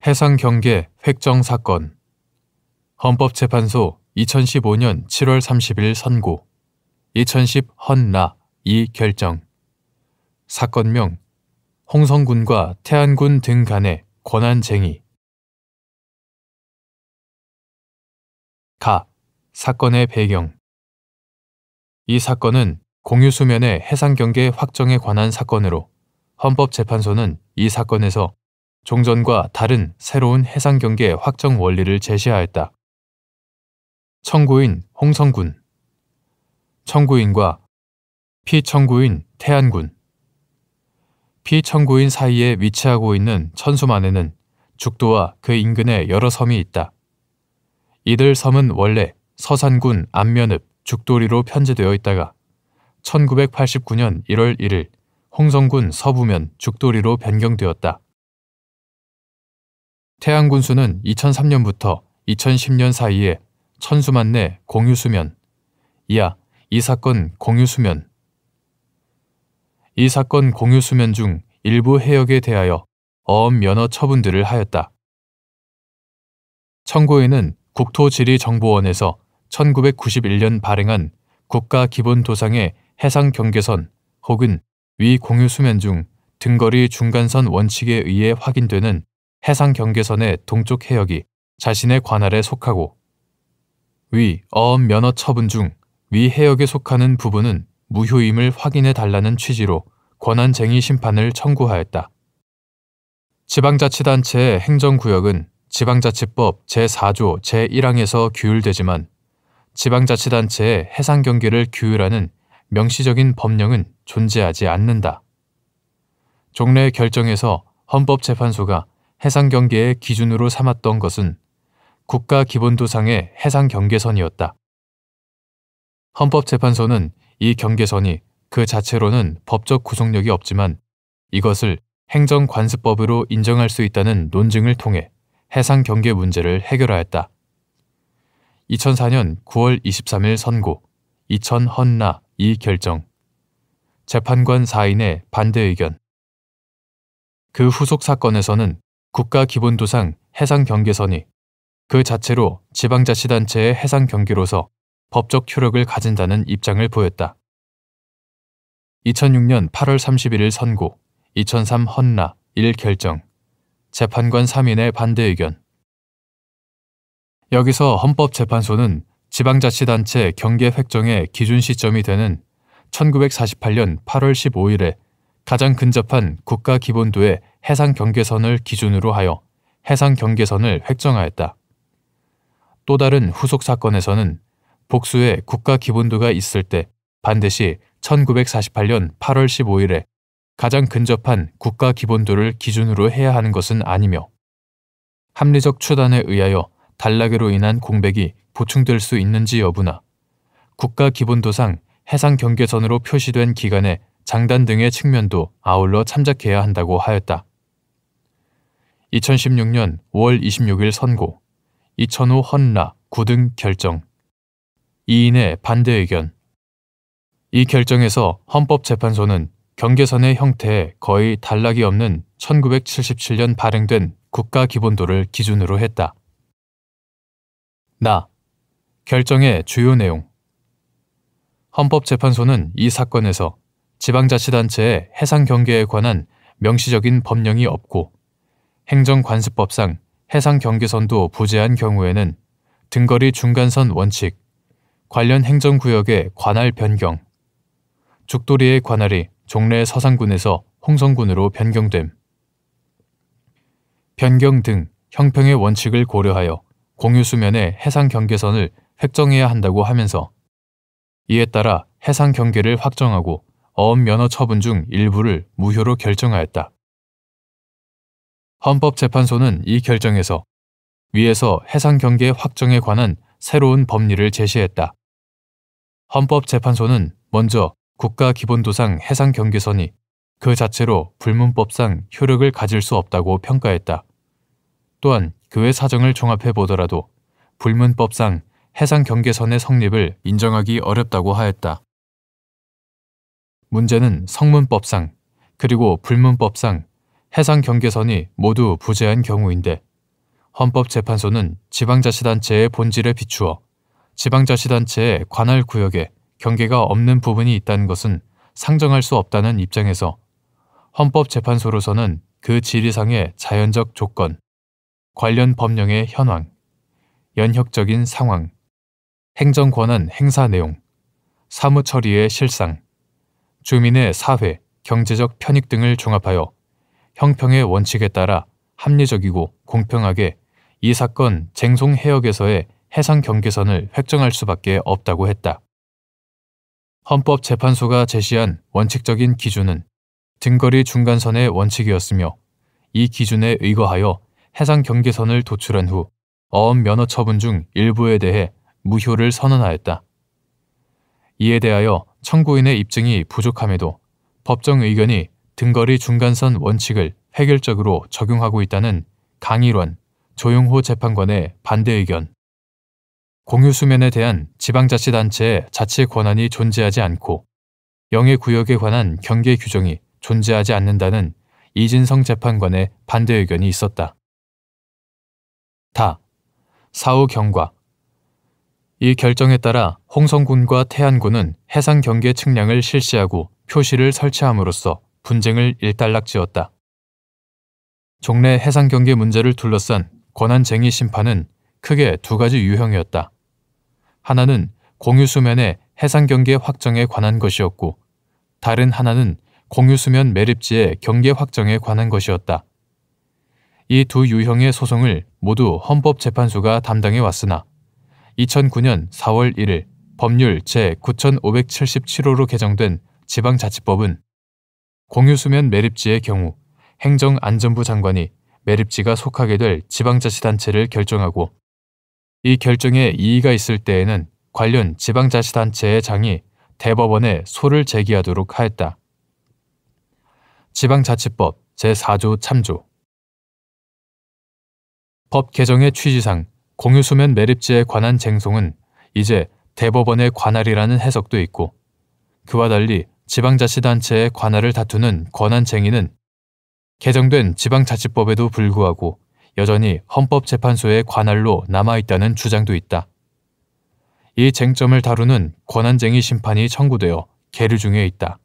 해상경계 획정 사건. 헌법재판소 2015년 7월 30일 선고. 2010 헌나 2 결정. 사건명 홍성군과 태안군 등 간의 권한쟁의. 가. 사건의 배경. 이 사건은 공유수면의 해상경계 확정에 관한 사건으로 헌법재판소는 이 사건에서 종전과 다른 새로운 해상경계 확정 원리를 제시하였다. 청구인 홍성군, 청구인과 피청구인 태안군. 피청구인 사이에 위치하고 있는 천수만에는 죽도와 그 인근에 여러 섬이 있다. 이들 섬은 원래 서산군 안면읍 죽도리로 편제되어 있다가 1989년 1월 1일 홍성군 서부면 죽도리로 변경되었다. 태안군수는 2003년부터 2010년 사이에 천수만 내 공유수면, 이하 이 사건 공유수면, 이 사건 공유수면 중 일부 해역에 대하여 어업 면허 처분들을 하였다. 청구인은 국토지리정보원에서 1991년 발행한 국가기본도상의 해상경계선 혹은 위 공유수면 중 등거리 중간선 원칙에 의해 확인되는 해상경계선의 동쪽 해역이 자신의 관할에 속하고 위 어업 면허 처분 중 위 해역에 속하는 부분은 무효임을 확인해 달라는 취지로 권한쟁의 심판을 청구하였다. 지방자치단체의 행정구역은 지방자치법 제4조 제1항에서 규율되지만 지방자치단체의 해상경계를 규율하는 명시적인 법령은 존재하지 않는다. 종래 결정에서 헌법재판소가 해상경계의 기준으로 삼았던 것은 국가기본도상의 해상경계선이었다. 헌법재판소는 이 경계선이 그 자체로는 법적 구속력이 없지만 이것을 행정관습법으로 인정할 수 있다는 논증을 통해 해상경계 문제를 해결하였다. 2004년 9월 23일 선고, 2000 헌나 2 결정. 재판관 4인의 반대 의견. 그 후속 사건에서는 국가기본도상 해상경계선이 그 자체로 지방자치단체의 해상경계로서 법적 효력을 가진다는 입장을 보였다. 2006년 8월 31일 선고, 2003 헌나 1 결정. 재판관 3인의 반대 의견. 여기서 헌법재판소는 지방자치단체 경계 획정의 기준 시점이 되는 1948년 8월 15일에 가장 근접한 국가기본도의 해상경계선을 기준으로 하여 해상경계선을 획정하였다. 또 다른 후속 사건에서는 복수의 국가기본도가 있을 때 반드시 1948년 8월 15일에 가장 근접한 국가기본도를 기준으로 해야 하는 것은 아니며 합리적 추단에 의하여 단락으로 인한 공백이 보충될 수 있는지 여부나 국가기본도상 해상경계선으로 표시된 기간의 장단 등의 측면도 아울러 참작해야 한다고 하였다. 2016년 5월 26일 선고, 2005 헌나 9 등 결정. 2인의 반대 의견. 이 결정에서 헌법재판소는 경계선의 형태에 거의 단락이 없는 1977년 발행된 국가기본도를 기준으로 했다. 결정의 주요 내용. 헌법재판소는 이 사건에서 지방자치단체의 해상경계에 관한 명시적인 법령이 없고 행정관습법상 해상경계선도 부재한 경우에는 등거리 중간선 원칙, 관련 행정구역의 관할 변경, 죽도리의 관할이 종래 서산군에서 홍성군으로 변경됨, 변경 등 형평의 원칙을 고려하여 공유수면의 해상경계선을 획정해야 한다고 하면서 이에 따라 해상경계를 확정하고 어업면허 처분 중 일부를 무효로 결정하였다. 헌법재판소는 이 결정에서 위에서 해상경계 확정에 관한 새로운 법리를 제시했다. 헌법재판소는 먼저 국가기본도상 해상경계선이 그 자체로 불문법상 효력을 가질 수 없다고 평가했다. 또한 그 외 사정을 종합해 보더라도 불문법상 해상경계선의 성립을 인정하기 어렵다고 하였다. 문제는 성문법상 그리고 불문법상 해상경계선이 모두 부재한 경우인데 헌법재판소는 지방자치단체의 본질에 비추어 지방자치단체의 관할 구역에 경계가 없는 부분이 있다는 것은 상정할 수 없다는 입장에서 헌법재판소로서는 그 지리상의 자연적 조건, 관련 법령의 현황, 연혁적인 상황, 행정권한 행사 내용, 사무처리의 실상, 주민의 사회, 경제적 편익 등을 종합하여 형평의 원칙에 따라 합리적이고 공평하게 이 사건 쟁송 해역에서의 해상 경계선을 획정할 수밖에 없다고 했다. 헌법재판소가 제시한 원칙적인 기준은 등거리 중간선의 원칙이었으며 이 기준에 의거하여 해상 경계선을 도출한 후 어업 면허 처분 중 일부에 대해 무효를 선언하였다. 이에 대하여 청구인의 입증이 부족함에도 법정 의견이 등거리 중간선 원칙을 획일적으로 적용하고 있다는 강일원, 조용호 재판관의 반대 의견, 공유수면에 대한 지방자치단체의 자치 권한이 존재하지 않고 영해구역에 관한 경계 규정이 존재하지 않는다는 이진성 재판관의 반대 의견이 있었다. 사후 경과. 이 결정에 따라 홍성군과 태안군은 해상 경계 측량을 실시하고 표시를 설치함으로써 분쟁을 일단락지었다. 종래 해상 경계 문제를 둘러싼 권한쟁의 심판은 크게 두 가지 유형이었다. 하나는 공유수면의 해상 경계 확정에 관한 것이었고, 다른 하나는 공유수면 매립지의 경계 확정에 관한 것이었다. 이 두 유형의 소송을 모두 헌법재판소가 담당해 왔으나 2009년 4월 1일 법률 제9577호로 개정된 지방자치법은 공유수면 매립지의 경우 행정안전부 장관이 매립지가 속하게 될 지방자치단체를 결정하고 이 결정에 이의가 있을 때에는 관련 지방자치단체의 장이 대법원에 소를 제기하도록 하였다. 지방자치법 제4조 참조. 법 개정의 취지상 공유수면 매립지에 관한 쟁송은 이제 대법원의 관할이라는 해석도 있고, 그와 달리 지방자치단체의 관할을 다투는 권한쟁의는 개정된 지방자치법에도 불구하고 여전히 헌법재판소의 관할로 남아있다는 주장도 있다. 이 쟁점을 다루는 권한쟁의 심판이 청구되어 계류 중에 있다.